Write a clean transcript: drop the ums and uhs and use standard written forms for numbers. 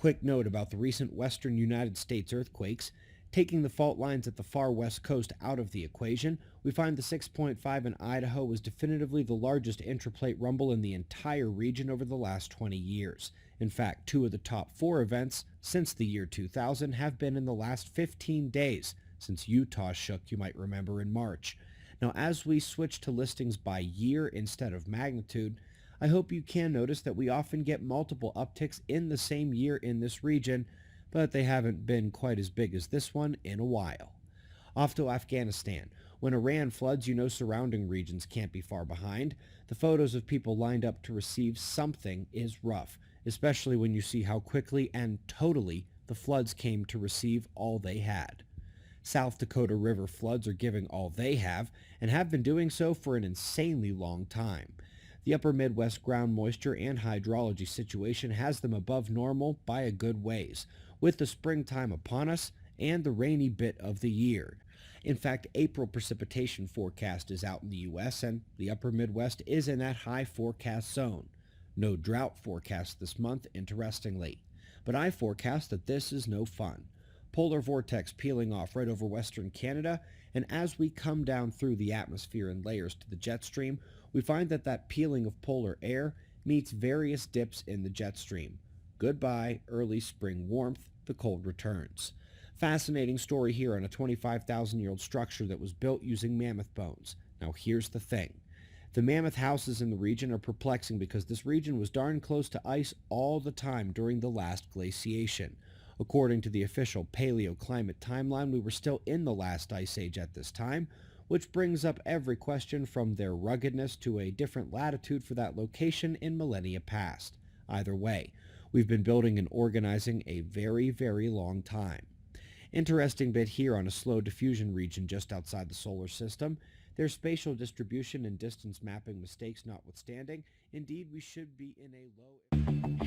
Quick note about the recent western United States earthquakes. Taking the fault lines at the far west coast out of the equation, we find the 6.5 in Idaho was definitively the largest intraplate rumble in the entire region over the last 20 years. In fact, two of the top four events since the year 2000 have been in the last 15 days, since Utah shook, you might remember, in March. Now, as we switch to listings by year instead of magnitude, I hope you can notice that we often get multiple upticks in the same year in this region, but they haven't been quite as big as this one in a while. Off to Afghanistan. When Iran floods, you know surrounding regions can't be far behind. The photos of people lined up to receive something is rough, especially when you see how quickly and totally the floods came to receive all they had. South Dakota River floods are giving all they have, and have been doing so for an insanely long time. The upper Midwest ground moisture and hydrology situation has them above normal by a good ways, with the springtime upon us and the rainy bit of the year. In fact, April precipitation forecast is out in the U.S., and the upper Midwest is in that high forecast zone. No drought forecast this month, interestingly. But I forecast that this is no fun. Polar vortex peeling off right over western Canada, and as we come down through the atmosphere in layers to the jet stream, we find that peeling of polar air meets various dips in the jet stream. Goodbye, early spring warmth, the cold returns. Fascinating story here on a 25,000-year-old structure that was built using mammoth bones. Now here's the thing. The mammoth houses in the region are perplexing because this region was darn close to ice all the time during the last glaciation. According to the official paleoclimate timeline, we were still in the last ice age at this time, which brings up every question from their ruggedness to a different latitude for that location in millennia past. Either way, we've been building and organizing a very, very long time. Interesting bit here on a slow diffusion region just outside the solar system. Their spatial distribution and distance mapping mistakes notwithstanding, indeed we should be in a low...